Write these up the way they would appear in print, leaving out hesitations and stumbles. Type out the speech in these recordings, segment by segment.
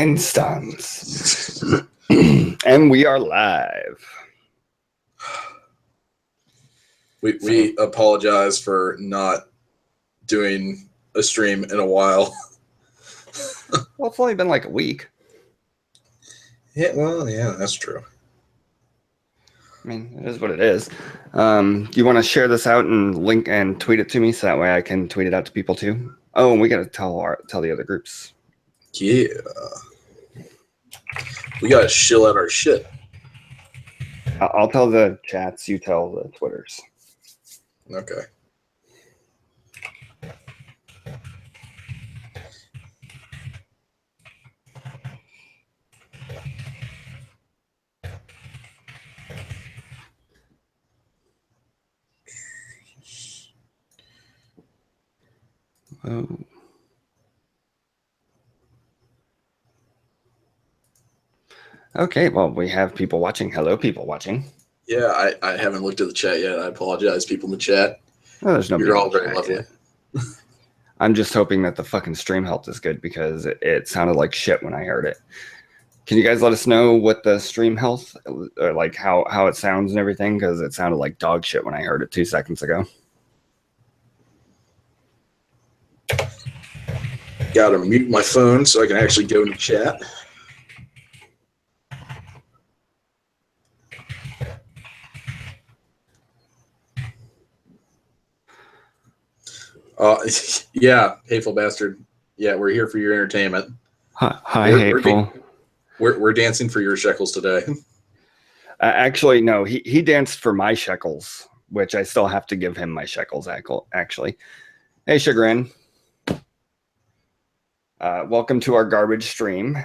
Instance. And we are live. We apologize for not doing a stream in a while. Well, it's only been like a week. Yeah, that's true. I mean, it is what it is. Do you want to share this out and link and tweet it to me so that way I can tweet it out to people too? Oh, and we got to tell the other groups. Yeah. We got to shill out our shit. I'll tell the chats, you tell the Twitters. Okay. Oh. Okay, well, we have people watching. Hello, people watching. Yeah, I haven't looked at the chat yet. I apologize, people in the chat. Oh, there's nobody. You're all very lovely. I'm just hoping that the fucking stream health is good because it sounded like shit when I heard it. Can you guys let us know what the stream health, or like how it sounds and everything? Because it sounded like dog shit when I heard it 2 seconds ago. Gotta mute my phone so I can actually go into chat. Yeah, hateful bastard. Yeah, we're here for your entertainment. Hi, hateful. We're dancing for your shekels today. Actually, no, he danced for my shekels, which I still have to give him my shekels. Actually, hey, Chagrin. Welcome to our garbage stream.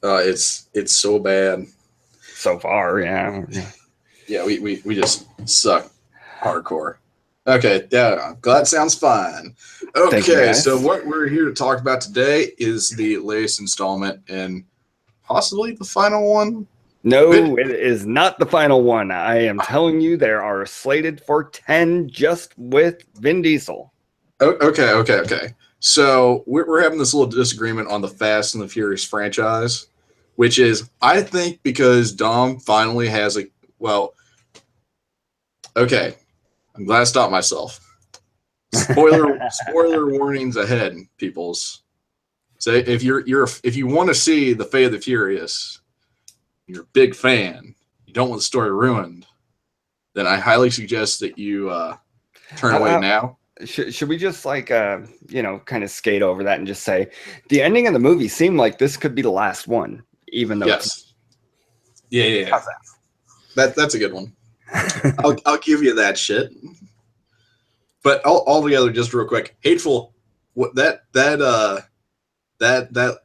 It's so bad. So far, yeah. Yeah, we just suck hardcore. Okay, yeah, I'm glad it sounds fine. Okay, so what we're here to talk about today is the latest installment and possibly the final one. No, it is not the final one. I am telling you, there are slated for 10 just with Vin Diesel. Okay. So we're having this little disagreement on the Fast and the Furious franchise, which is, I think, because Dom finally has okay. I'm glad I stopped myself. Spoiler warnings ahead, peoples. So if you want to see the Fate of the Furious, you're a big fan, you don't want the story ruined, then I highly suggest that you turn away now. Should we just kind of skate over that and just say the ending of the movie seemed like this could be the last one, even though yes, yeah. That's a good one. I'll give you that shit. But all together, just real quick, hateful. What that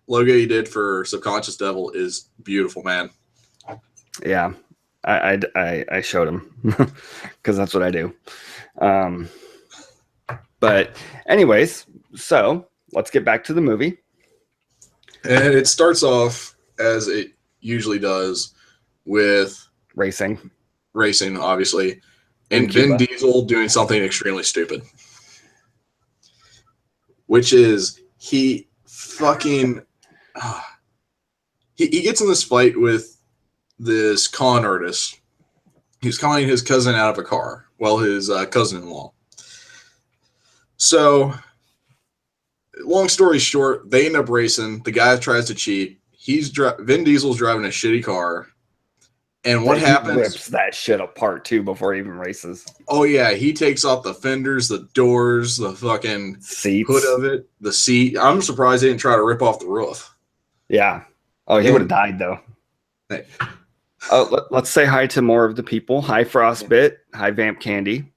logo you did for Subconscious Devil is beautiful, man. Yeah, I showed him because that's what I do. But anyways, so let's get back to the movie. And it starts off as it usually does with racing, obviously, and Vin Diesel doing something extremely stupid, which is he gets in this fight with this con artist. He's calling his cousin out of a car. Well, his cousin-in-law. So, long story short, they end up racing. The guy tries to cheat. Vin Diesel's driving a shitty car. And what happens? He rips that shit apart too before he even races. Oh yeah, he takes off the fenders, the doors, the fucking seats, hood of it, the seat. I'm surprised they didn't try to rip off the roof. Yeah. Oh, he would have died though. Hey. Let's say hi to more of the people. Hi, Frostbit. Hi, Vamp Candy.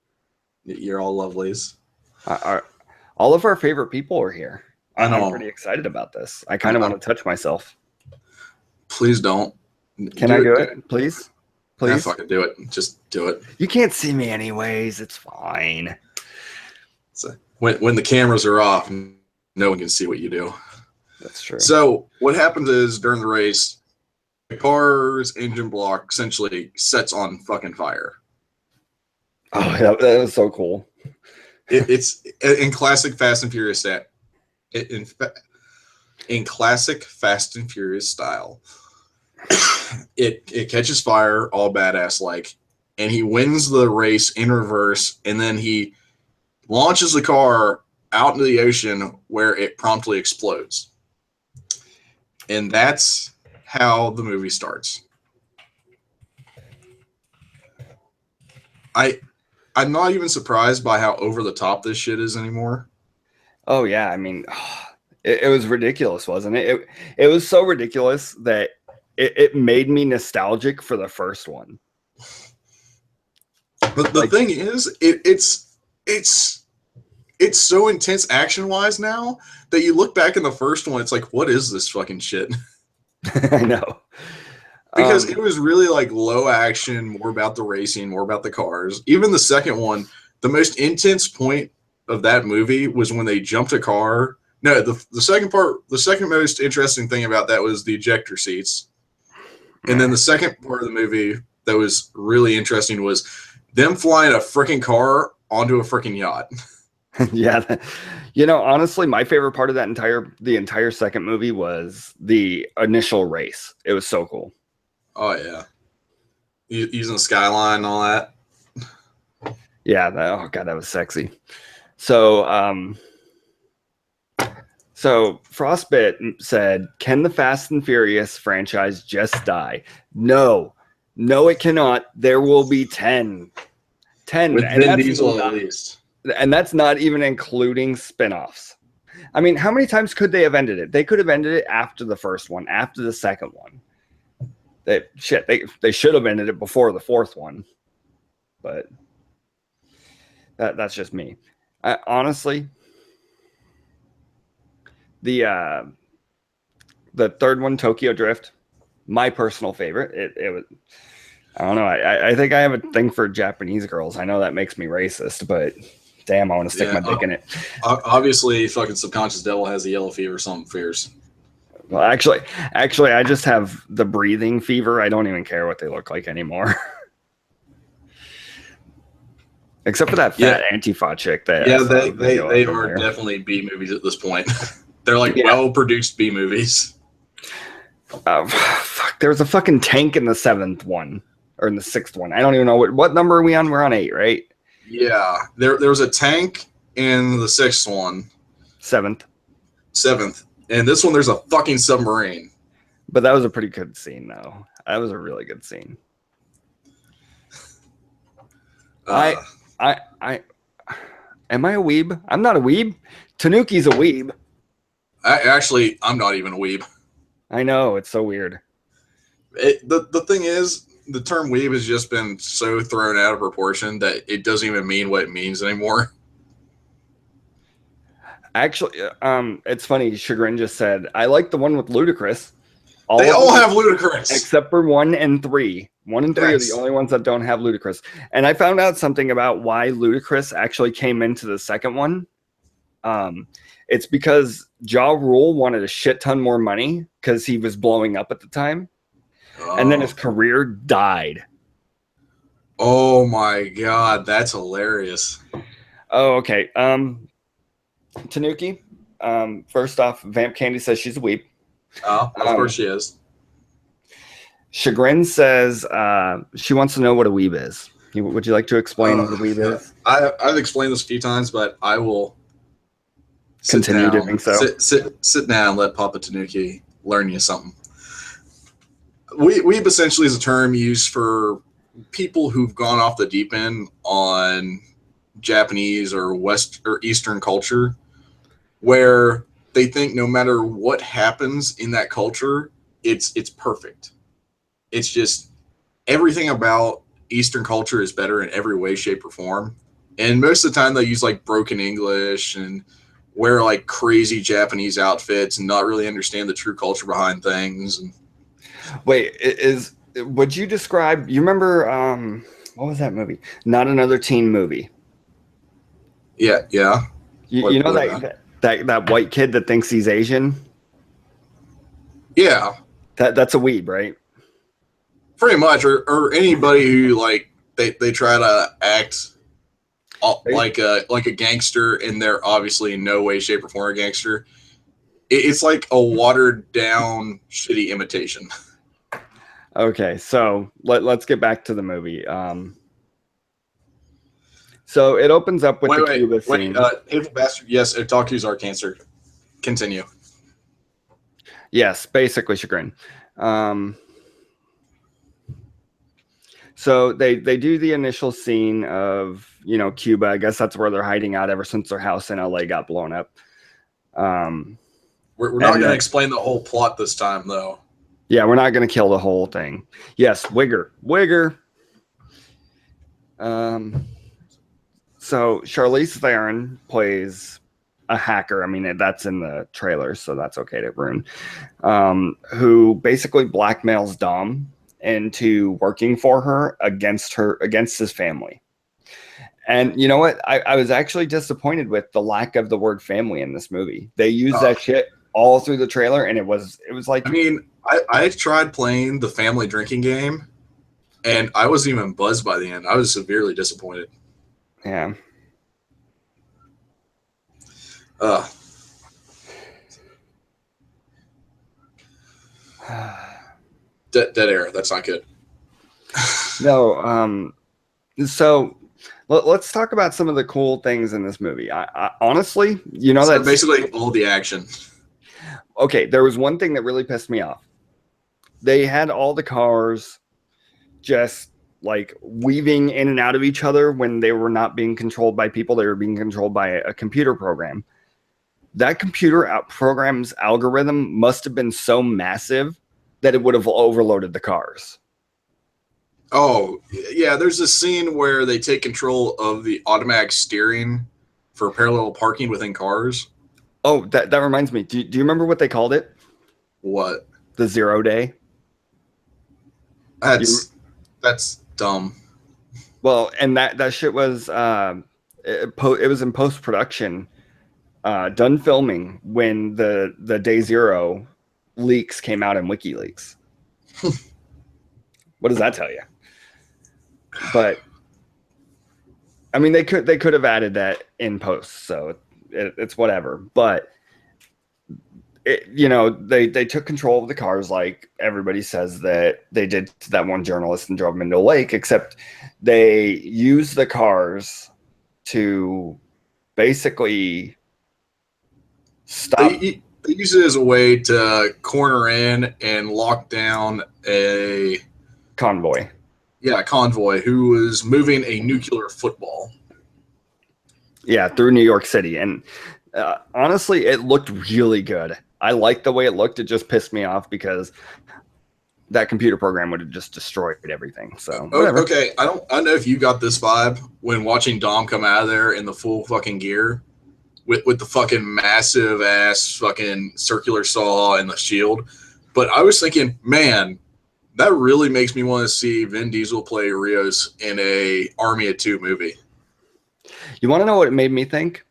You're all lovelies. All of our favorite people are here. I know. I'm pretty excited about this. I kind of want to touch myself. Please don't. Can I do it? Please? Yeah, fucking do it. Just do it. You can't see me anyways. It's fine. So when the cameras are off, no one can see what you do. That's true. So what happens is during the race, the car's engine block essentially sets on fucking fire. Oh, that was so cool. It's in classic Fast and Furious in classic Fast and Furious style. It catches fire, all badass like, and he wins the race in reverse, and then he launches the car out into the ocean where it promptly explodes. And that's how the movie starts. I'm not even surprised by how over the top this shit is anymore. Oh yeah, I mean, it was ridiculous, wasn't it? It was so ridiculous that it made me nostalgic for the first one. But the thing is, it's so intense action wise now that you look back in the first one, it's like, what is this fucking shit? I know. Because it was really like low action, more about the racing, more about the cars. Even the second one, the most intense point of that movie was when they jumped a car. No, the second part, the second most interesting thing about that was the ejector seats. And then the second part of the movie that was really interesting was them flying a freaking car onto a freaking yacht. Yeah. You know, honestly, my favorite part of the entire second movie was the initial race. It was so cool. Oh, yeah. Using the skyline and all that. Yeah. Oh, God, that was sexy. So Frostbit said, can the Fast and Furious franchise just die? No, it cannot. There will be 10. With Vin Diesel at least. And that's not even including spin-offs. I mean, how many times could they have ended it? They could have ended it after the first one, after the second one. They should have ended it before the fourth one. But that's just me. Honestly, the third one, Tokyo Drift, my personal favorite. It was, I don't know. I think I have a thing for Japanese girls. I know that makes me racist, but damn, I want to stick my dick in it. Obviously, fucking subconscious devil has the yellow fever. Something fierce. Well, actually, I just have the breathing fever. I don't even care what they look like anymore. Except for that fat Antifa chick. They are definitely B movies at this point. They're like well-produced B movies. Fuck, there was a fucking tank in the seventh one. Or in the sixth one. I don't even know what number are we on? We're on 8, right? Yeah. There was a tank in the sixth one. Seventh. And this one, there's a fucking submarine. But that was a pretty good scene, though. That was a really good scene. Am I a weeb? I'm not a weeb. Tanuki's a weeb. I'm not even a weeb. I know, it's so weird. The thing is, the term weeb has just been so thrown out of proportion that it doesn't even mean what it means anymore. Actually, it's funny. Chagrin just said, I like the one with Ludacris. They all have Ludacris. Except for 1 and 3. 1 and 3 are the only ones that don't have Ludacris. And I found out something about why Ludacris actually came into the second one. It's because Ja Rule wanted a shit ton more money because he was blowing up at the time. And then his career died. Oh my God, that's hilarious. Oh, okay. Tanuki, first off, Vamp Candy says she's a weep. Oh, of course she is. Chagrin says she wants to know what a weeb is. Would you like to explain what a weeb is? I've explained this a few times, but I will continue doing so. Sit down and let Papa Tanuki learn you something. Weeb essentially is a term used for people who've gone off the deep end on Japanese or West or Eastern culture, where they think no matter what happens in that culture, it's perfect. It's just everything about Eastern culture is better in every way, shape, or form. And most of the time, they use like broken English and wear like crazy Japanese outfits and not really understand the true culture behind things. And wait, would you describe? You remember what was that movie? Not Another Teen Movie. Yeah. You know that white kid that thinks he's Asian? Yeah. That's a weeb, right? Pretty much, or anybody who like they try to act like a gangster, and they're obviously in no way, shape, or form a gangster. It's like a watered down, shitty imitation. Okay, so let's get back to the movie. So it opens up with the Cuba scene. Hateful Bastard. Yes, Otaku's our cancer. Continue. Yes, basically chagrin. Um, so they do the initial scene of, you know, Cuba. I guess that's where they're hiding out ever since their house in LA got blown up. We're not going to explain the whole plot this time, though. Yeah, we're not going to kill the whole thing. Yes, Wigger. So Charlize Theron plays a hacker. I mean, that's in the trailer, so that's okay to ruin. Who basically blackmails Dom into working for her against his family. And you know what? I was actually disappointed with the lack of the word family in this movie. They used that shit all through the trailer, and it was like, I mean, I tried playing the family drinking game, and I wasn't even buzzed by the end. I was severely disappointed. Yeah. Dead air. That's not good. No. So let's talk about some of the cool things in this movie. I honestly, you know, that's basically all the action. Okay, there was one thing that really pissed me off. They had all the cars just like weaving in and out of each other when they were not being controlled by people. They were being controlled by a computer program. That computer program's algorithm must have been so massive that it would have overloaded the cars. Oh, yeah, there's a scene where they take control of the automatic steering for parallel parking within cars. Oh, that reminds me. Do you remember what they called it? What? The 0 day? That's dumb. Well, and that shit was it was in post production, done filming when the day 0 leaks came out in WikiLeaks. What does that tell you? But I mean, they could have added that in post, so it's whatever. But you know, they took control of the cars like everybody says that they did to that one journalist and drove him into a lake, except they used the cars to basically stop. They use it as a way to corner in and lock down a convoy. Yeah, convoy who was moving a nuclear football. Yeah, through New York City. And honestly, it looked really good. I liked the way it looked. It just pissed me off because that computer program would have just destroyed everything. So whatever. Okay, I don't know if you got this vibe when watching Dom come out of there in the full fucking gear with the fucking massive ass fucking circular saw and the shield. But I was thinking, man, that really makes me want to see Vin Diesel play Rios in a Army of Two movie. You want to know what it made me think?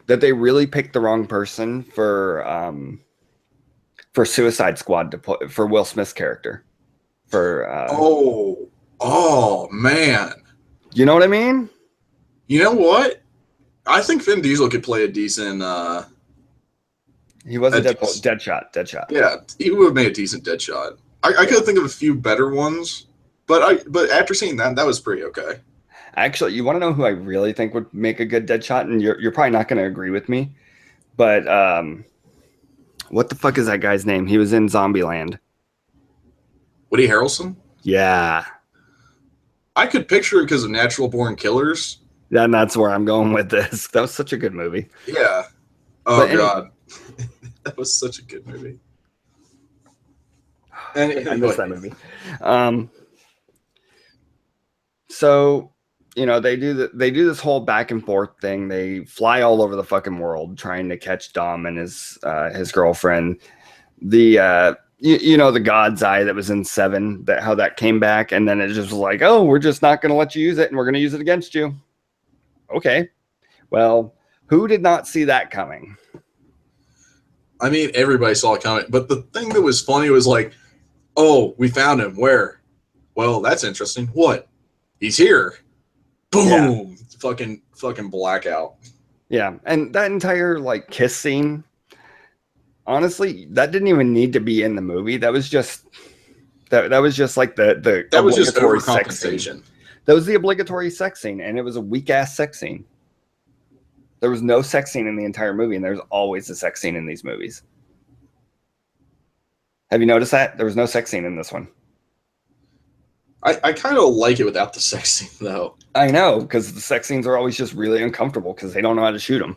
That they really picked the wrong person for Suicide Squad to put for Will Smith's character. Oh man, you know what I mean? You know what? I think Vin Diesel could play a decent. He was a Deadshot. Yeah, he would have made a decent Deadshot. I could think of a few better ones, but after seeing that was pretty okay. Actually, you want to know who I really think would make a good Deadshot, and you're probably not going to agree with me, but what the fuck is that guy's name? He was in Zombieland. Woody Harrelson? Yeah. I could picture it because of Natural Born Killers. Yeah, and that's where I'm going with this. That was such a good movie. Yeah. Oh, God. That was such a good movie. I miss that movie. So, you know, they do this whole back and forth thing. They fly all over the fucking world trying to catch Dom and his girlfriend. The you know, the God's Eye that was in 7, how that came back, and then it just was like, oh, we're just not going to let you use it, and we're going to use it against you. Okay, well, who did not see that coming? I mean, everybody saw it coming, but the thing that was funny was like, oh, we found him. Where? Well, that's interesting. What? He's here. Boom! Yeah. Fucking blackout. Yeah, and that entire like kiss scene, honestly, that didn't even need to be in the movie. That was just that was just like the That was just obligatory sex scene. overcompensation. That was the obligatory sex scene, and it was a weak ass sex scene. There was no sex scene in the entire movie, and there's always a sex scene in these movies. Have you noticed that? There was no sex scene in this one. I kind of like it without the sex scene, though. I know, because the sex scenes are always just really uncomfortable because they don't know how to shoot them.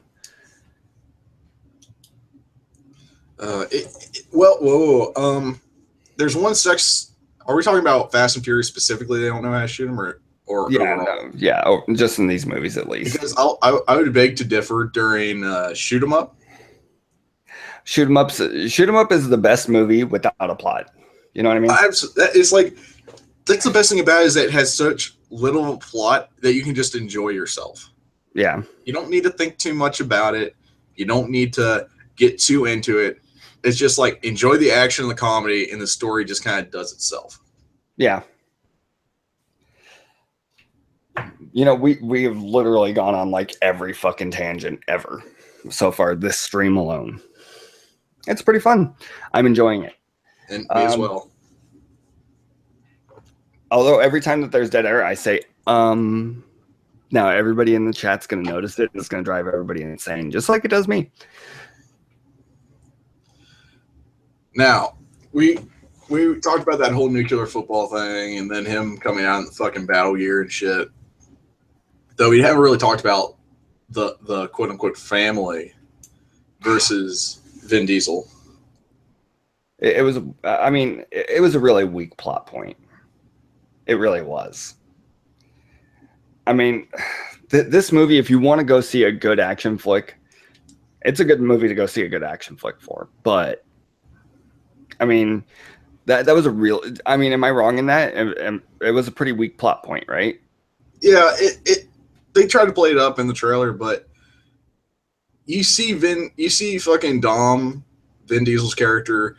Whoa. There's one sex. Are we talking about Fast and Furious specifically? They don't know how to shoot them, or Yeah, overall? no, yeah, just in these movies at least. Because I would beg to differ during Shoot 'Em Up. Shoot 'em up is the best movie without a plot. You know what I mean? It's like that's the best thing about it is that it has such little of a plot that you can just enjoy yourself. Yeah. You don't need to think too much about it. You don't need to get too into it. It's just like enjoy the action and the comedy, and the story just kind of does itself. Yeah. You know, we have literally gone on like every fucking tangent ever so far this stream alone. It's pretty fun. I'm enjoying it. And me as well. Although every time that there's dead air, I say, now everybody in the chat's going to notice it. It's going to drive everybody insane, just like it does me. Now, we talked about that whole nuclear football thing and then him coming out in the fucking battle gear and shit. Though we haven't really talked about the quote unquote family versus Vin Diesel. It was a really weak plot point. It really was. I mean, this movie, if you want to go see a good action flick, it's a good movie to go see a good action flick for. But, I mean, that was a real... I mean, am I wrong in that? It was a pretty weak plot point, right? Yeah, they tried to play it up in the trailer, but you see fucking Dom, Vin Diesel's character,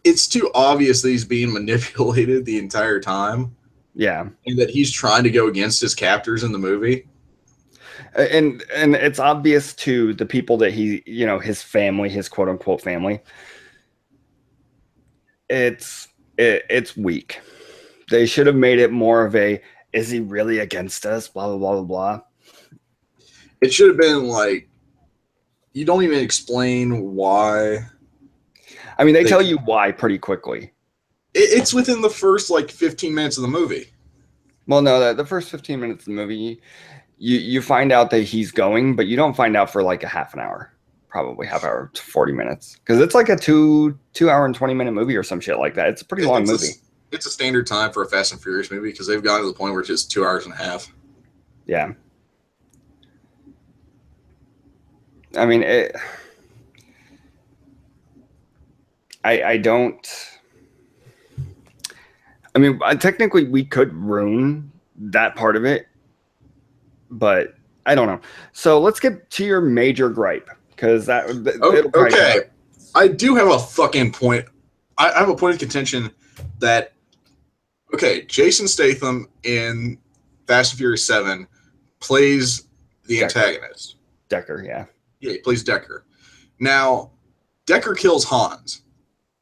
it's too obvious that he's being manipulated the entire time. Yeah. And that he's trying to go against his captors in the movie. And it's obvious to the people that his family, his quote unquote family, it's weak. They should have made it more of a, is he really against us? Blah, blah, blah, blah, blah. It should have been like, you don't even explain why. I mean, they tell you why pretty quickly. It's within the first like 15 minutes of the movie. Well, no, the first 15 minutes of the movie, you find out that he's going, but you don't find out for like a half an hour, probably half hour to 40 minutes, because it's like a 2 hour and 20-minute movie or some shit like that. It's a pretty long movie. It's a standard time for a Fast and Furious movie because they've gotten to the point where it's just 2 hours and a half. Yeah. I mean, I don't. I mean, technically, we could ruin that part of it, but I don't know. So let's get to your major gripe, because okay. I do have a fucking point. I have a point of contention that, okay, Jason Statham in Fast and Furious 7 plays the antagonist. Decker, yeah. Yeah, he plays Decker. Now, Decker kills Hans.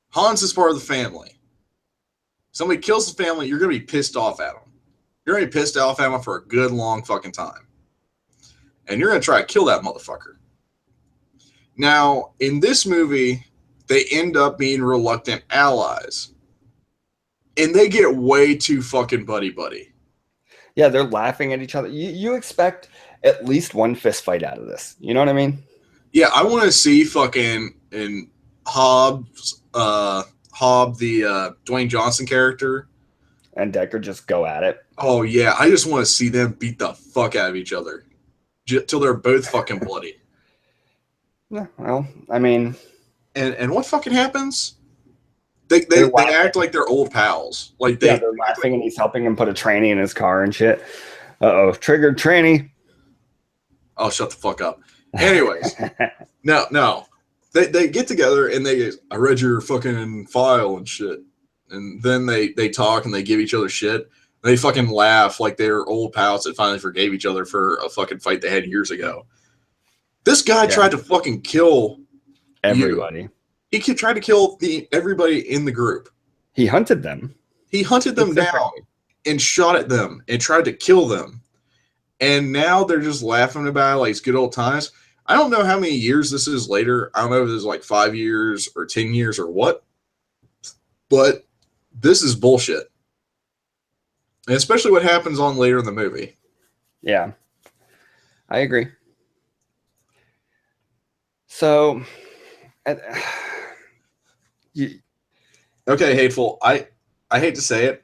Hans is part of the family. Somebody kills the family, you're going to be pissed off at him. You're going to be pissed off at him for a good long fucking time. And you're going to try to kill that motherfucker. Now, in this movie, they end up being reluctant allies. And they get way too fucking buddy-buddy. Yeah, they're laughing at each other. You expect at least one fist fight out of this. You know what I mean? Yeah, I want to see fucking in Hobb, the Dwayne Johnson character, and Decker just go at it. Oh yeah, I just want to see them beat the fuck out of each other till they're both fucking bloody. Yeah, well, I mean, and what fucking happens? They act like they're old pals. Like they're laughing, and he's helping him put a tranny in his car and shit. Triggered tranny. Oh, shut the fuck up. Anyways, no. They get together and I read your fucking file and shit. And then they talk and they give each other shit. And they fucking laugh like they're old pals that finally forgave each other for a fucking fight they had years ago. This guy tried to fucking kill you. Everybody. He tried to kill everybody in the group. He hunted them. He hunted them down and shot at them and tried to kill them. And now they're just laughing about it like it's good old times. I don't know how many years this is later. I don't know if this is like 5 years or 10 years or what. But this is bullshit. And especially what happens on later in the movie. Yeah. I agree. So, okay, Hateful. I hate to say it.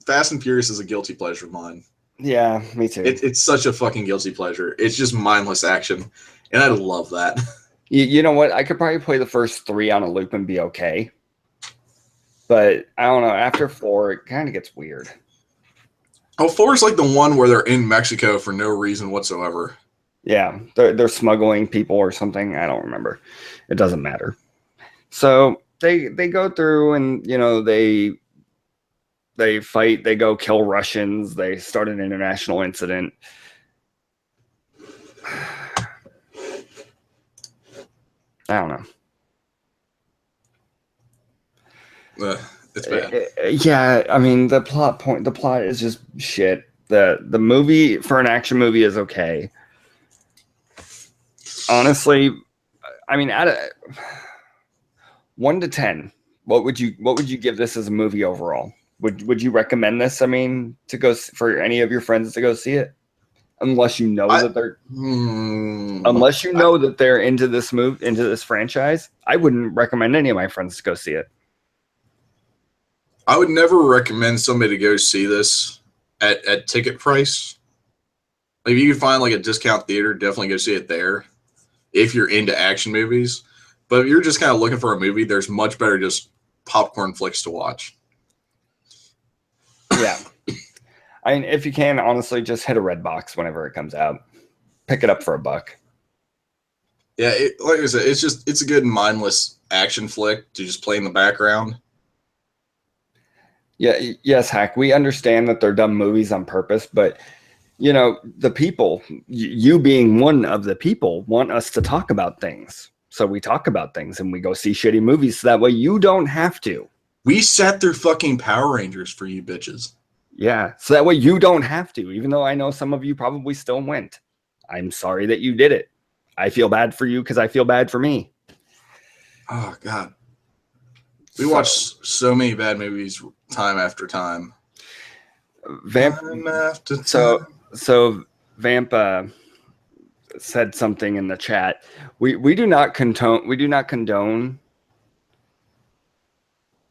Fast and Furious is a guilty pleasure of mine. Yeah, me too. It's such a fucking guilty pleasure. It's just mindless action, and I love that. You know what? I could probably play the first 3 on a loop and be okay. But I don't know. After 4, it kind of gets weird. Oh, 4 is like the one where they're in Mexico for no reason whatsoever. Yeah, they're smuggling people or something. I don't remember. It doesn't matter. So they go through and, you know, they fight. They go kill Russians. They start an international incident. I don't know. It's bad. Yeah, I mean the plot is just shit. The movie for an action movie is okay. Honestly, I mean, out of 1 to 10, what would you give this as a movie overall? Would you recommend this? I mean, to go for any of your friends to go see it, unless you know that they're that they're into this franchise. I wouldn't recommend any of my friends to go see it. I would never recommend somebody to go see this at ticket price. Like if you can find like a discount theater, definitely go see it there. If you're into action movies, but if you're just kind of looking for a movie, there's much better just popcorn flicks to watch. Yeah. I mean, if you can, honestly, just hit a Redbox whenever it comes out. Pick it up for $1. Yeah, like I said, it's a good mindless action flick to just play in the background. Yeah, yes, Hack. We understand that they're dumb movies on purpose, but you know, the people, you being one of the people, want us to talk about things. So we talk about things and we go see shitty movies so that way you don't have to. We sat through fucking Power Rangers for you bitches. Yeah, so that way you don't have to, even though I know some of you probably still went. I'm sorry that you did it. I feel bad for you because I feel bad for me. Oh, God. We watched so many bad movies time after time. Time after time. So Vamp said something in the chat. We do not condone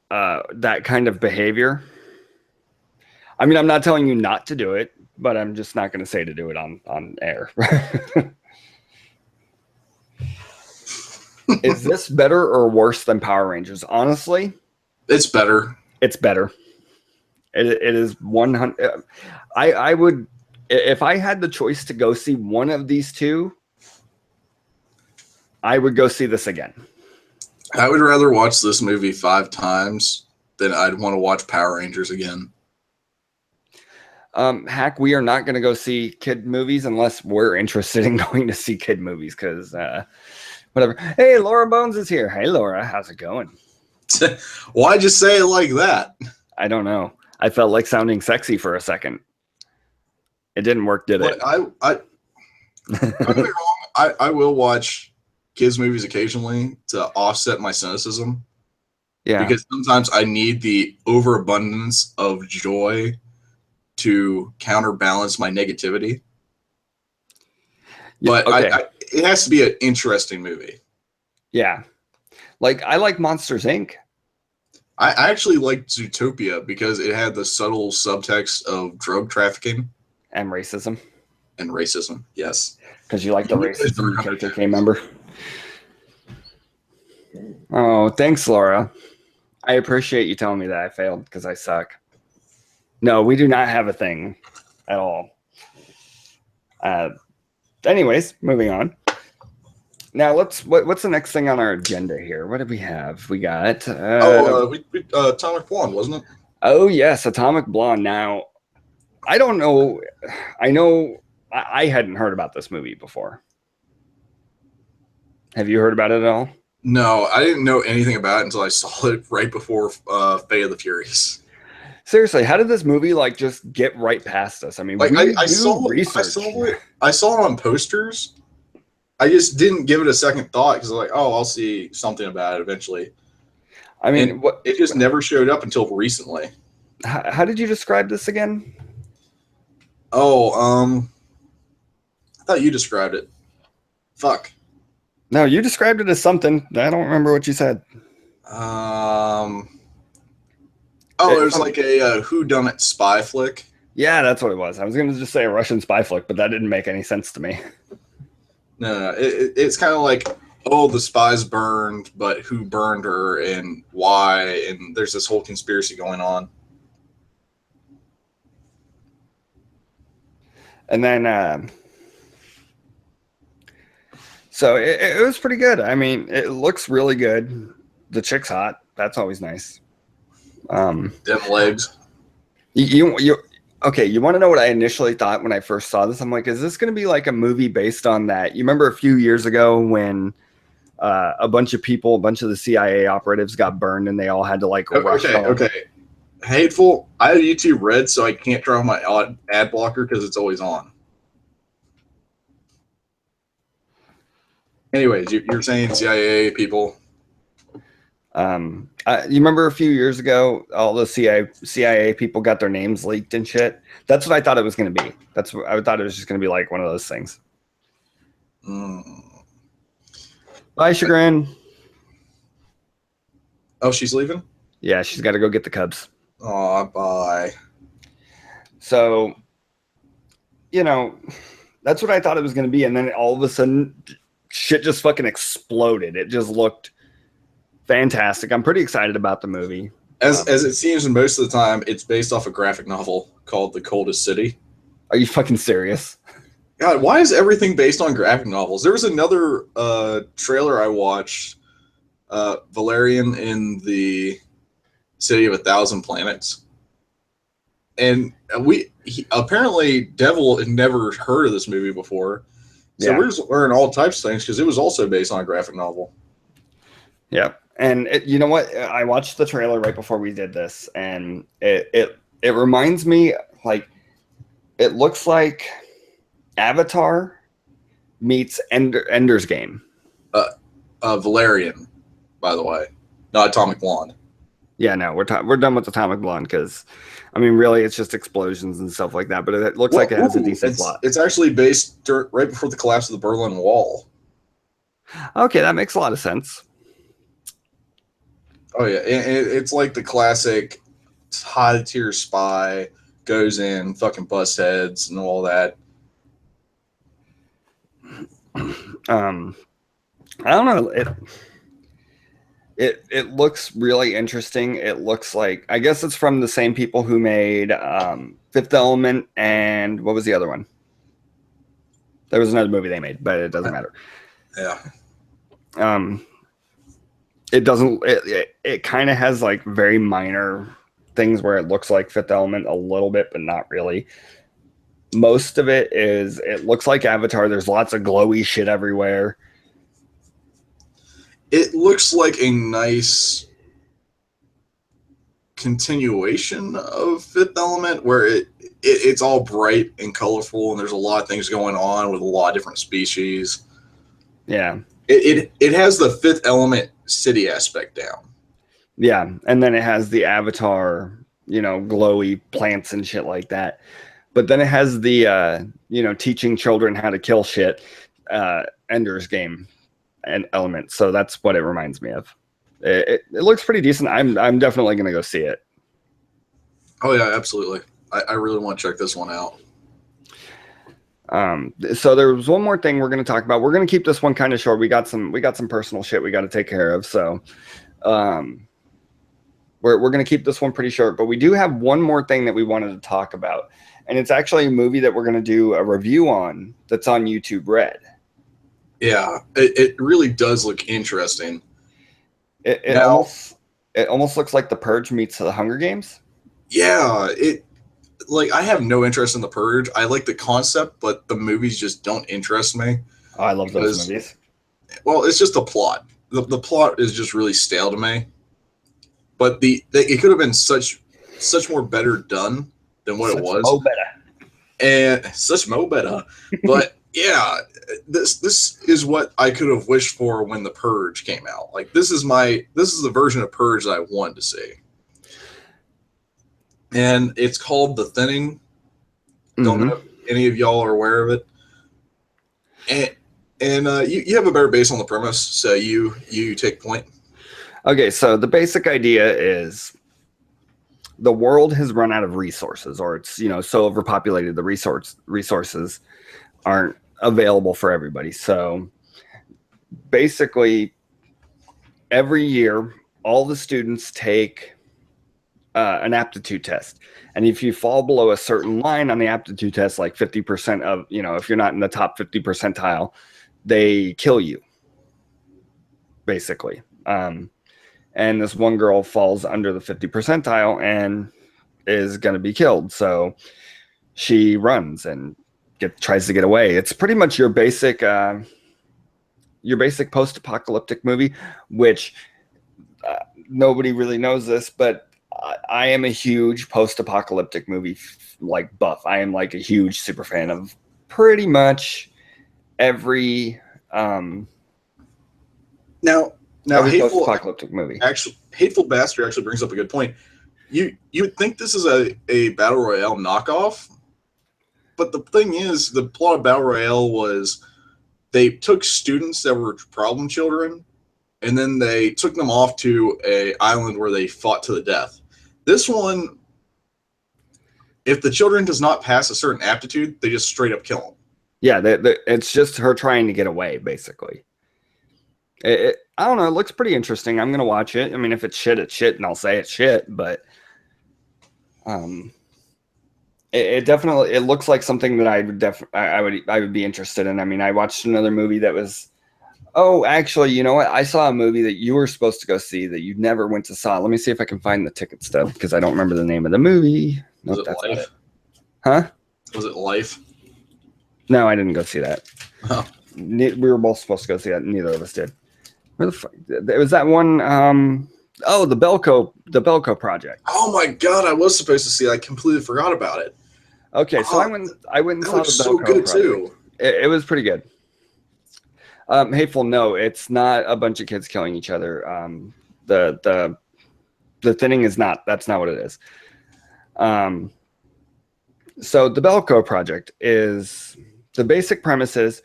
that kind of behavior. I mean, I'm not telling you not to do it, but I'm just not going to say to do it on air. Is this better or worse than Power Rangers? Honestly, it's better. It's better. It is 100. I would, if I had the choice to go see one of these two, I would go see this again. I would rather watch this movie 5 times than I'd want to watch Power Rangers again. Hack, we are not going to go see kid movies unless we're interested in going to see kid movies because whatever. Hey, Laura Bones is here. Hey, Laura, how's it going? Why'd you say it like that? I don't know. I felt like sounding sexy for a second. It didn't work, did it? Don't get me wrong. I will watch kids movies occasionally to offset my cynicism. Yeah. Because sometimes I need the overabundance of joy to counterbalance my negativity. But okay. It has to be an interesting movie. Yeah. Like, I like Monsters, Inc. I actually liked Zootopia because it had the subtle subtext of drug trafficking. And racism. And racism, yes. Because you like the racism KKK member. Oh, thanks, Laura. I appreciate you telling me that I failed because I suck. No, we do not have a thing at all. Anyways, moving on. Now what's the next thing on our agenda here? What do we have? We got Atomic Blonde, wasn't it? Oh yes, Atomic Blonde. Now, I don't know. I know I hadn't heard about this movie before. Have you heard about it at all? No, I didn't know anything about it until I saw it right before Fate of the Furious. Seriously, how did this movie like just get right past us? I mean, Like we I do saw research. I saw it on posters. I just didn't give it a second thought because like, oh, I'll see something about it eventually, I and mean, what? it just never showed up until recently. How did you describe this again? Oh, I thought you described it. Fuck. No, you described it as something. I don't remember what you said. Um. Oh, it It's was like a whodunit spy flick. yeah, that's what it was. I was going to just say a Russian spy flick, but that didn't make any sense to me. No, it's kind of like, oh, the spies burned, but who burned her and why? And there's this whole conspiracy going on. And then, so it was pretty good. I mean, it looks really good. The chick's hot. That's always nice. Them legs. You okay? You want to know what I initially thought when I first saw this? I'm like, is this going to be like a movie based on that? You remember a few years ago when a bunch of people, a bunch of the CIA operatives got burned, and they all had to like rush home. Okay. Hateful. I have YouTube Red, so I can't turn off my ad blocker because it's always on. Anyways, you're saying CIA people. You remember a few years ago, all the CIA people got their names leaked and shit. That's what I thought it was going to be. That's what I thought it was just going to be like one of those things. Bye, Chagrin. Oh, she's leaving? Yeah, she's got to go get the Cubs. Oh, bye. So, you know, that's what I thought it was going to be. And then all of a sudden, shit just fucking exploded. It just looked fantastic. I'm pretty excited about the movie. As it seems, most of the time, it's based off a graphic novel called The Coldest City. Are you fucking serious? God, why is everything based on graphic novels? There was another trailer I watched, Valerian in the City of a Thousand Planets. And apparently Devil had never heard of this movie before. So Yeah. we're just learning all types of things because it was also based on a graphic novel. Yep. And you know what? I watched the trailer right before we did this, and it reminds me, like, it looks like Avatar meets Ender's Game. Valerian, by the way, not Atomic Blonde. Yeah, no, we're done with Atomic Blonde because, I mean, really, it's just explosions and stuff like that. But it looks like it has a decent plot. It's actually based right before the collapse of the Berlin Wall. Okay, that makes a lot of sense. Oh yeah, it's like the classic high tier spy goes in, fucking bust heads and all that. I don't know. It looks really interesting. It looks like, I guess it's from the same people who made Fifth Element, and what was the other one? There was another movie they made, but it doesn't matter. Yeah. It doesn't. It kind of has like very minor things where it looks like Fifth Element a little bit, but not really. Most of it looks like Avatar. There's lots of glowy shit everywhere. It looks like a nice continuation of Fifth Element, where it's all bright and colorful, and there's a lot of things going on with a lot of different species. Yeah. It has the Fifth Element city aspect down. Yeah, and then it has the Avatar, glowy plants and shit like that. But then it has the teaching children how to kill shit, Ender's Game and element. So that's what it reminds me of. It looks pretty decent. I'm definitely gonna go see it. Oh yeah, absolutely. I really want to check this one out. So there was one more thing we're going to talk about. We're going to keep this one kind of short. We got some personal shit we got to take care of. So, we're going to keep this one pretty short, but we do have one more thing that we wanted to talk about. And it's actually a movie that we're going to do a review on that's on YouTube Red. Yeah, it really does look interesting. It almost looks like The Purge meets The Hunger Games. Yeah, I have no interest in The Purge. I like the concept, but the movies just don't interest me. Oh, I love those movies. Well, it's just a plot. the plot is just really stale to me. But it could have been such more better done than what it was. Mo better. And such mo better. But yeah, this is what I could have wished for when The Purge came out. Like this is the version of Purge that I wanted to see. And it's called The Thinning. Don't know if any of y'all are aware of it. And you have a better base on the premise, so you take point. Okay, so the basic idea is the world has run out of resources, or it's so overpopulated the resources aren't available for everybody. So basically, every year, all the students take an aptitude test. And if you fall below a certain line on the aptitude test, like 50% of, if you're not in the top 50 percentile, they kill you, basically. And this one girl falls under the 50 percentile and is going to be killed. So she runs and tries to get away. It's pretty much your basic post-apocalyptic movie, which nobody really knows this, but I am a huge post-apocalyptic movie buff. I am like a huge super fan of pretty much every Now, post-apocalyptic movie. Hateful Bastard actually brings up a good point. You would think this is a Battle Royale knockoff, but the thing is, the plot of Battle Royale was they took students that were problem children, and then they took them off to an island where they fought to the death. This one, if the children does not pass a certain aptitude, they just straight up kill them. Yeah, it's just her trying to get away, basically. I don't know. It looks pretty interesting. I'm gonna watch it. I mean, if it's shit, it's shit, and I'll say it's shit. But it definitely looks like something that I would be interested in. I mean, I watched another movie that was. Oh, actually, you know what? I saw a movie that you were supposed to go see that you never went to saw. Let me see if I can find the ticket stub because I don't remember the name of the movie. Was it Life? Huh? Was it Life? No, I didn't go see that. Oh. We were both supposed to go see that. Neither of us did. Where the fuck? It was that one. The Belko Project. Oh my god, I was supposed to see it. I completely forgot about it. Okay, so I went and saw the Belko so good Project. Too. It was pretty good. Hateful, no, it's not a bunch of kids killing each other. The Thinning is not. That's not what it is. So the Belko Project is the basic premise is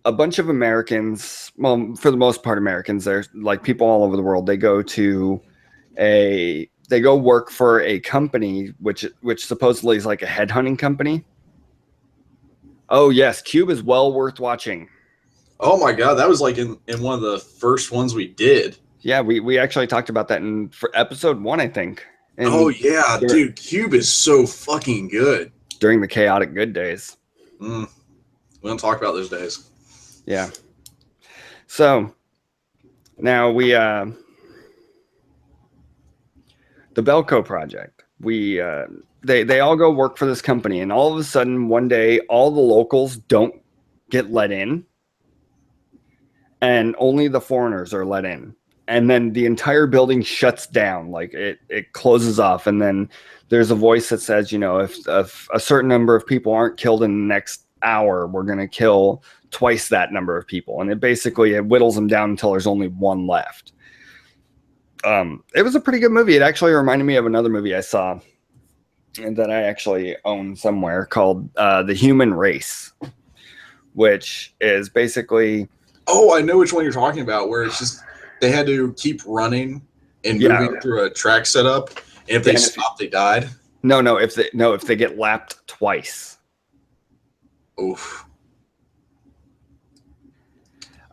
a bunch of Americans, well, for the most part, Americans, there's like people all over the world. They go work for a company, which supposedly is like a headhunting company. Oh yes, Cube is well worth watching. Oh my god, that was like in one of the first ones we did. Yeah, we actually talked about that for episode 1, I think. Oh yeah, dude, Cube is so fucking good. During the chaotic good days. We don't talk about those days. Yeah. So now we the Belko Project. They all go work for this company, and all of a sudden one day all the locals don't get let in, and only the foreigners are let in. And then the entire building shuts down, like it closes off, and then there's a voice that says, if a certain number of people aren't killed in the next hour, we're going to kill twice that number of people. And it whittles them down until there's only one left. It was a pretty good movie. It actually reminded me of another movie I saw that I actually own somewhere called The Human Race, which is basically... Oh, I know which one you're talking about, where it's just they had to keep running and moving through a track setup, and if they stopped, they died. No, if they get lapped twice. Oof.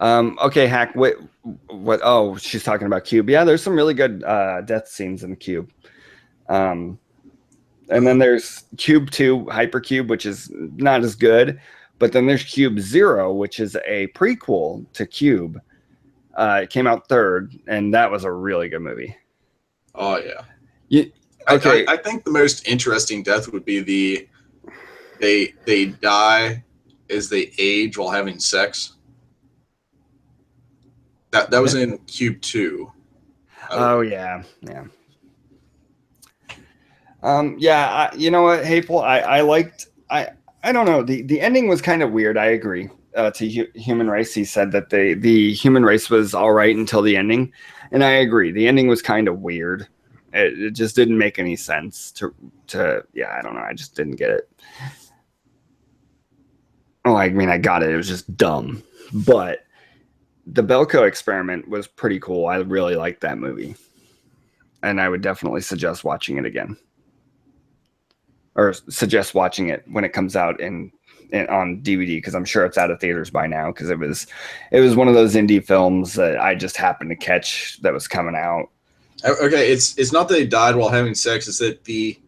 Okay, Hack. What? Oh, she's talking about Cube. Yeah, there's some really good death scenes in the Cube. And then there's Cube 2, Hypercube, which is not as good. But then there's Cube 0, which is a prequel to Cube. It came out third, and that was a really good movie. Oh yeah. Okay. I think the most interesting death would be they die as they age while having sex. That was in Cube 2. Oh yeah. Yeah, you know what, Hateful? I liked. I don't know. The ending was kind of weird. I agree. To Human Race, he said that the human race was all right until the ending, and I agree. The ending was kind of weird. It just didn't make any sense to. Yeah, I don't know. I just didn't get it. Oh, I mean, I got it. It was just dumb. But the Belko experiment was pretty cool. I really liked that movie, and I would definitely suggest watching it again, or suggest watching it when it comes out on DVD, because I'm sure it's out of theaters by now, because it was one of those indie films that I just happened to catch that was coming out. Okay, it's not that they died while having sex; it's that the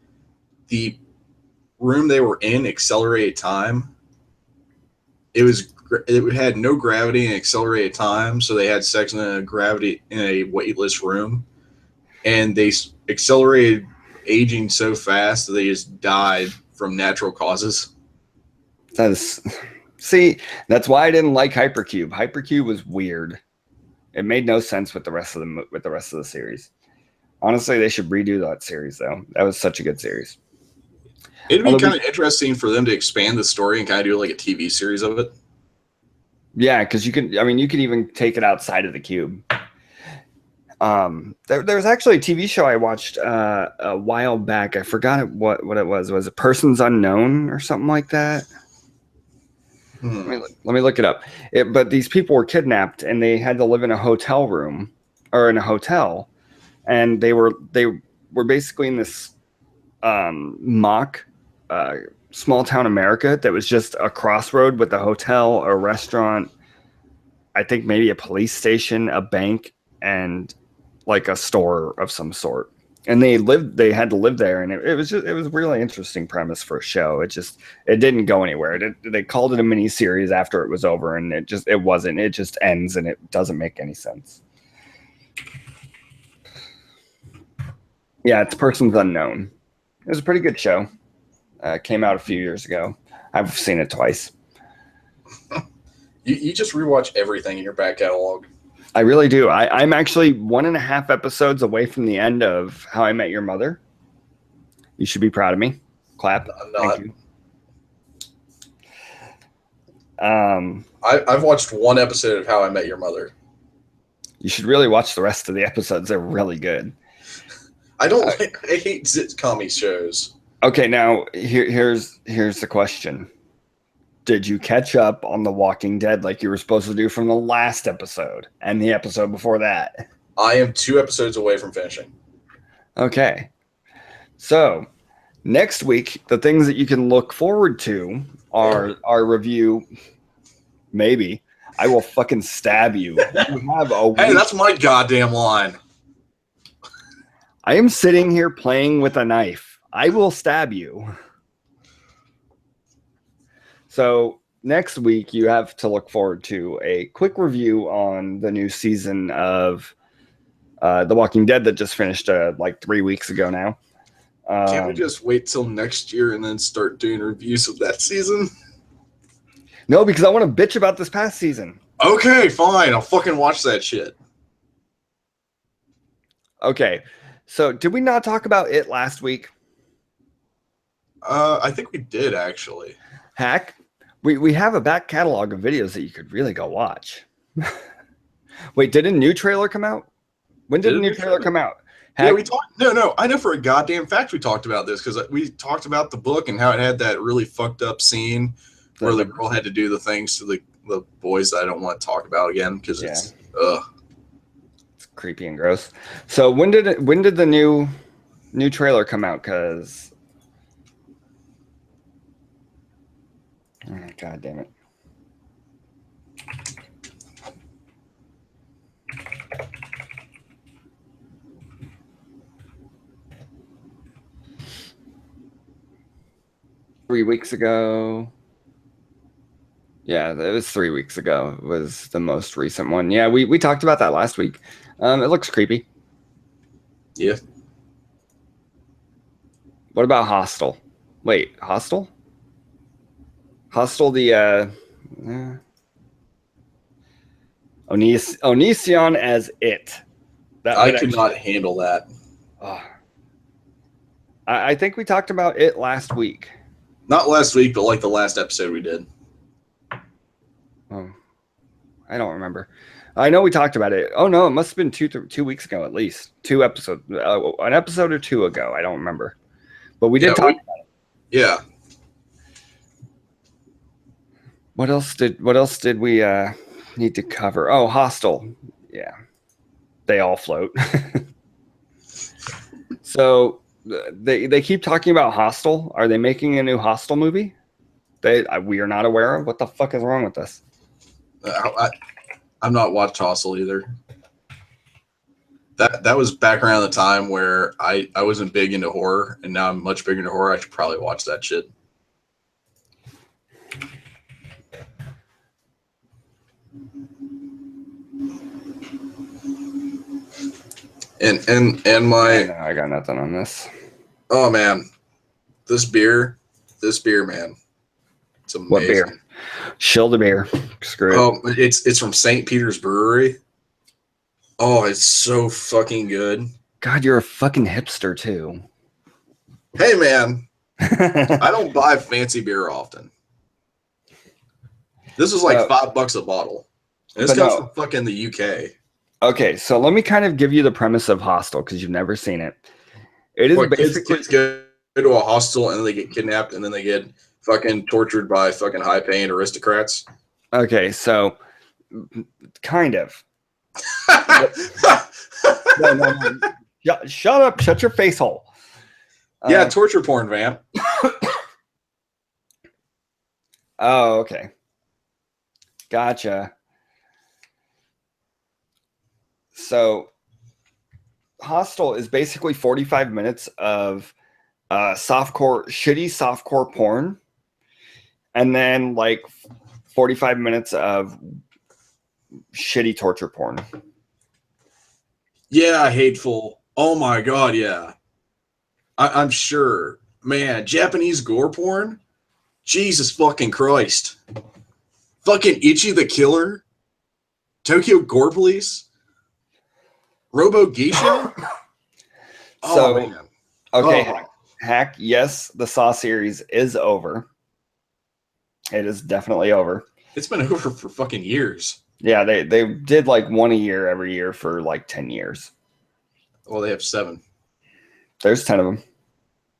room they were in accelerated time. It had no gravity and accelerated time, so they had sex in a weightless room, and they accelerated aging so fast that they just died from natural causes. See, that's why I didn't like Hypercube. Hypercube was weird. It made no sense with the rest of the series. Honestly, they should redo that series though. That was such a good series. It'd be kind of interesting for them to expand the story and kind of do like a TV series of it. Yeah, because you can even take it outside of the cube. There was actually a TV show I watched a while back. I forgot what it was. Was it Persons Unknown or something like that? Let me look it up. But these people were kidnapped and they had to live in a hotel room or in a hotel, and they were basically in this mock small town America that was just a crossroad with a hotel, a restaurant, I think maybe a police station, a bank, and like a store of some sort. And they had to live there, and it was a really interesting premise for a show. It didn't go anywhere. They called it a mini series after it was over, and it wasn't. It just ends, and it doesn't make any sense. Yeah, it's Persons Unknown. It was a pretty good show. Came out a few years ago. I've seen it twice. You just rewatch everything in your back catalog. I really do. I'm actually 1.5 episodes away from the end of How I Met Your Mother. You should be proud of me. Clap. I'm not. Thank you. I've watched one episode of How I Met Your Mother. You should really watch the rest of the episodes. They're really good. I hate sitcom shows. Okay, now here's the question. Did you catch up on The Walking Dead like you were supposed to do from the last episode and the episode before that? I am 2 episodes away from finishing. Okay. So, next week, the things that you can look forward to are our review. Maybe. I will fucking stab you. Hey, that's my goddamn line. I am sitting here playing with a knife. I will stab you. So next week, you have to look forward to a quick review on the new season of The Walking Dead that just finished like 3 weeks ago now. Can't we just wait till next year and then start doing reviews of that season? No, because I want to bitch about this past season. Okay, fine. I'll fucking watch that shit. Okay. So did we not talk about it last week? I think we did, actually. Hack. We have a back catalog of videos that you could really go watch. Wait, did a new trailer come out? When did a new trailer come out? Hack? Yeah, we talked. No. I know for a goddamn fact we talked about this because we talked about the book and how it had that really fucked up scene where the girl had to do the things to the boys that I don't want to talk about again because it's creepy and gross. So when did the new trailer come out? Because God damn it. Three weeks ago. Yeah, it was 3 weeks ago. It was the most recent one. Yeah, we talked about that last week. It looks creepy. Yeah. What about Hostel? Wait, Hostel? Hostel, the Onision as it. That I would could actually, not handle that. oh. I think we talked about it last week. Not last week, but like the last episode we did. Oh, I don't remember. I know we talked about it. Oh no, it must have been 2 weeks ago at least. 2 episodes, an episode or two ago. I don't remember, but we did talk about it. Yeah. What else did we need to cover? Oh, Hostel. Yeah, they all float. So they keep talking about Hostel. Are they making a new Hostel movie? We are not aware of. What the fuck is wrong with this? I've not watched Hostel either. That was back around the time where I wasn't big into horror, and now I'm much bigger into horror. I should probably watch that shit. And my No, I got nothing on this. Oh man, this beer, man, it's amazing. What beer? Shill the beer. Screw it. Oh, it's from St. Peter's Brewery. Oh, it's so fucking good. God, you're a fucking hipster too. Hey man, I don't buy fancy beer often. This is like $5 a bottle. And this comes from fucking the UK. Okay, so let me kind of give you the premise of Hostel because you've never seen it. It is basically kids go to a hostel and then they get kidnapped and then they get fucking tortured by fucking high-paying aristocrats. Okay, so kind of. No. Shut up! Shut your face hole. Yeah, torture porn, Van. Oh, okay. Gotcha. So, Hostel is basically 45 minutes of shitty softcore porn, and then like 45 minutes of shitty torture porn. Yeah, hateful. Oh my god, yeah. I'm sure. Man, Japanese gore porn? Jesus fucking Christ. Fucking Ichi the Killer? Tokyo Gore Police? Robo Geisha? So, man. Okay, Hack, yes, the Saw series is over. It is definitely over. It's been over for fucking years. Yeah, they did like one a year every year for like 10 years. Well, they have 7. There's 10 of them.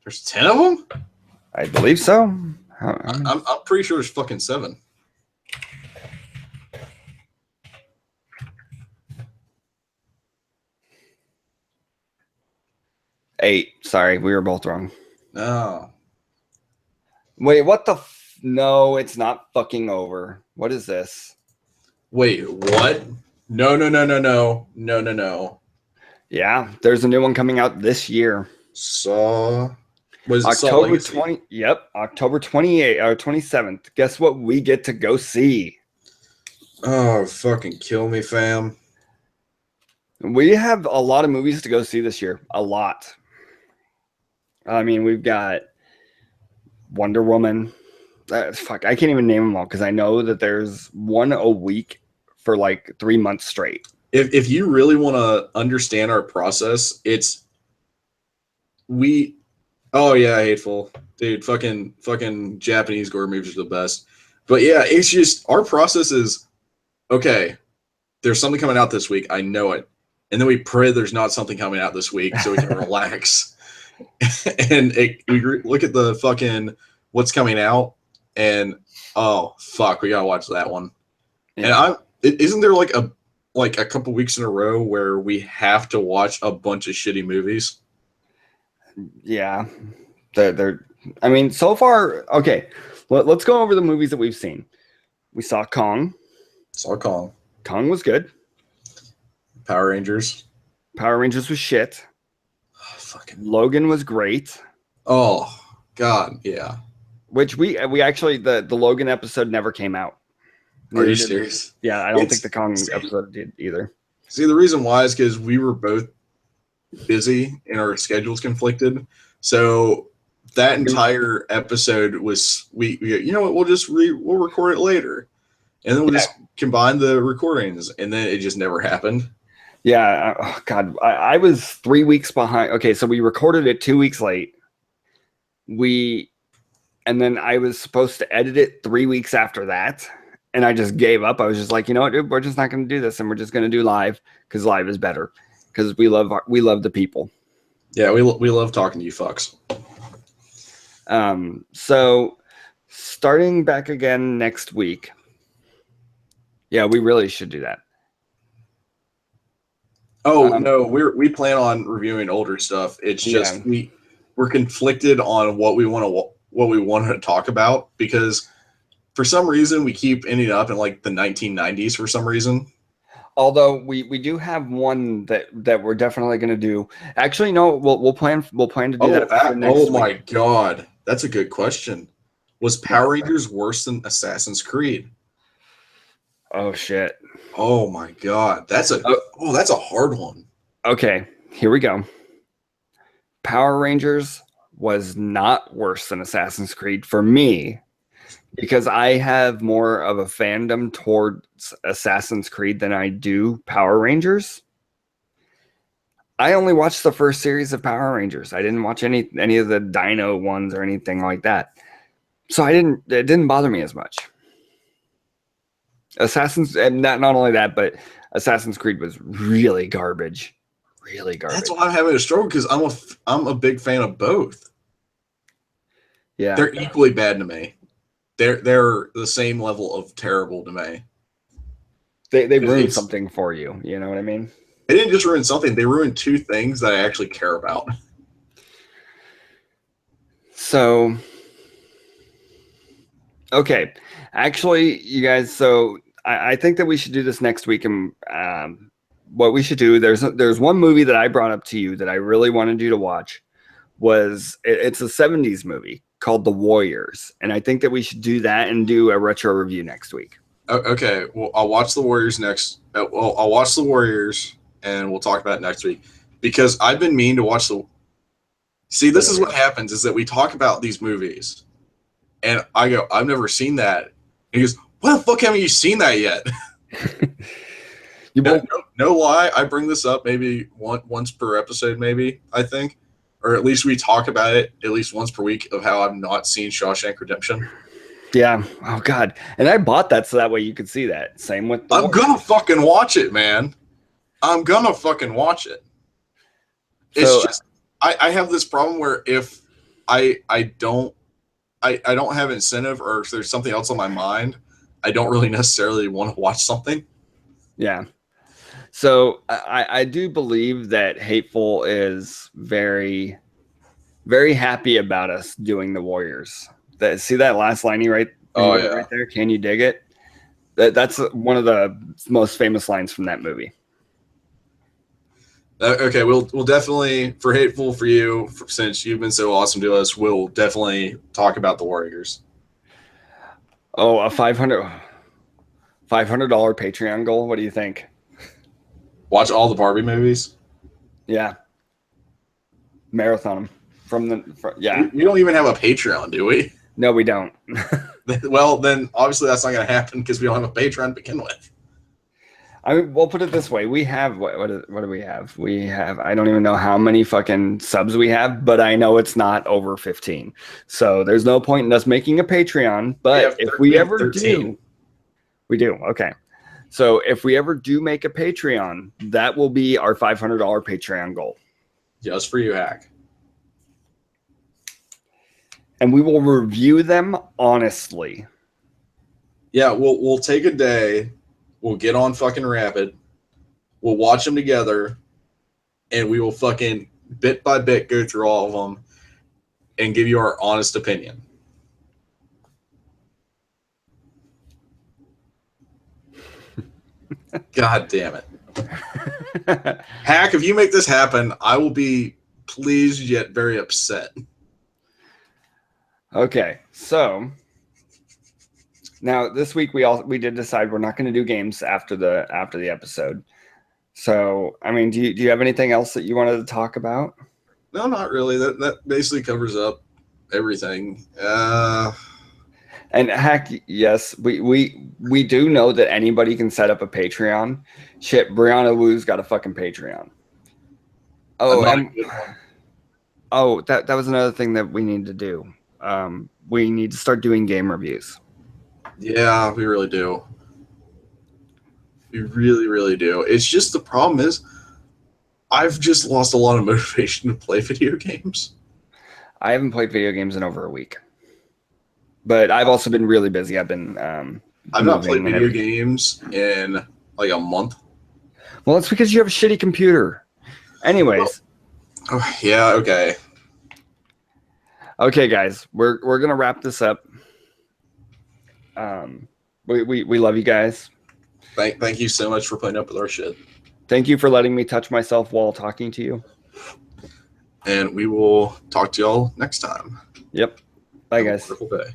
There's 10 of them? I believe so. I'm pretty sure there's fucking 7. Eight. Sorry, we were both wrong. No. Wait, what the? No, it's not fucking over. What is this? Wait, what? No. Yeah, there's a new one coming out this year. Saw. Was it October 20? Yep, October 28th or 27th. Guess what? We get to go see. Oh, fucking kill me, fam. We have a lot of movies to go see this year. A lot. I mean, we've got Wonder Woman. Fuck, I can't even name them all because I know that there's one a week for like 3 months straight. If you really want to understand our process, oh yeah, hateful. Dude, fucking Japanese gore movies are the best. But yeah, it's just our process is okay, there's something coming out this week, I know it. And then we pray there's not something coming out this week so we can relax. And we look at the fucking what's coming out and oh fuck, we gotta watch that one. Yeah. And isn't there like a couple weeks in a row where we have to watch a bunch of shitty movies? Yeah. I mean, so far, okay. Let's go over the movies that we've seen. We saw Kong. Kong was good. Power Rangers was shit. Fucking Logan was great. Oh god, yeah. Which we actually the Logan episode never came out. Are you serious? Yeah, I don't think the Kong episode did either. See, the reason why is because we were both busy and our schedules conflicted. So that entire episode was we you know what, we'll record it later. and then we'll just combine the recordings, and then it just never happened. Yeah. Oh, God, I was 3 weeks behind. Okay, so we recorded it 2 weeks late. And then I was supposed to edit it 3 weeks after that. And I just gave up. I was just like, you know what, dude, we're just not going to do this. And we're just going to do live because live is better. Because we love the people. Yeah, we love talking to you fucks. So starting back again next week. Yeah, we really should do that. Oh, no, we plan on reviewing older stuff. It's just we're conflicted on what we want to talk about, because for some reason we keep ending up in like the 1990s for some reason. Although we do have one that we're definitely going to do. Actually, no, we'll plan to do that. Oh my God, that's a good question. Was Power Rangers worse than Assassin's Creed? Oh shit. Oh my God, that's a hard one. Okay, here we go. Power Rangers was not worse than Assassin's Creed for me, because I have more of a fandom towards Assassin's Creed than I do Power Rangers. I only watched the first series of Power Rangers. I didn't watch any of the Dino ones or anything like that. So it didn't bother me as much. And not only that, but Assassin's Creed was really garbage. Really garbage. That's why I'm having a struggle, because I'm a big fan of both. Yeah. They're equally bad to me. They're the same level of terrible to me. They ruined something for you. You know what I mean? They didn't just ruin something. They ruined two things that I actually care about. So, okay. Actually, you guys, so I think that we should do this next week. And what we should do, there's one movie that I brought up to you that I really wanted you to watch. It's a 70s movie called The Warriors. And I think that we should do that and do a retro review next week. Okay. Well, I'll watch The Warriors next. Well, I'll watch The Warriors and we'll talk about it next week, because I've been meaning to watch See, this is what happens, is that we talk about these movies and I go, I've never seen that. And he goes, what the fuck haven't you seen that yet? No lie. I bring this up maybe once per episode, maybe, I think. Or at least we talk about it at least once per week of how I've not seen Shawshank Redemption. Yeah. Oh, God. And I bought that so that way you could see that. Same with I'm going to fucking watch it, man. I'm going to fucking watch it. It's just, I have this problem where if I don't have incentive, or if there's something else on my mind, I don't really necessarily want to watch something. Yeah. So I do believe that Hateful is very, very happy about us doing The Warriors. See that last line right there? Can you dig it? That's one of the most famous lines from that movie. Okay, we'll definitely, for Hateful, for you, since you've been so awesome to us, we'll definitely talk about The Warriors. Oh, a $500 Patreon goal. What do you think? Watch all the Barbie movies? Yeah. Marathon them. Yeah. We don't even have a Patreon, do we? No, we don't. Well, then obviously that's not going to happen, because we don't have a Patreon to begin with. I mean, we'll put it this way. We have, what do we have? We have, I don't even know how many fucking subs we have, but I know it's not over 15. So there's no point in us making a Patreon. But if we ever do, we do. Okay. So if we ever do make a Patreon, that will be our $500 Patreon goal. Just for you, Hack. And we will review them honestly. Yeah, we'll take a day. We'll get on fucking Rapid. We'll watch them together. And we will fucking bit by bit go through all of them and give you our honest opinion. God damn it. Hack, if you make this happen, I will be pleased yet very upset. Okay, so now this week we did decide we're not going to do games after the episode. So, I mean, do you have anything else that you wanted to talk about? No, not really. That basically covers up everything. And heck, yes, we do know that anybody can set up a Patreon. Shit, Brianna Wu's got a fucking Patreon. Oh, Not a and good one. oh, that was another thing that we need to do. We need to start doing game reviews. Yeah, we really do. We really, really do. It's just the problem is I've just lost a lot of motivation to play video games. I haven't played video games in over a week, but I've also been really busy. I've been I've not played moving and video everything. games in like a month. Well, it's because you have a shitty computer. Anyways, Oh, yeah, okay. okay, guys, we're gonna wrap this up. We love you guys. Thank you so much for putting up with our shit. Thank you for letting me touch myself while talking to you. And we will talk to y'all next time. Yep. Bye, Have a guys. wonderful day.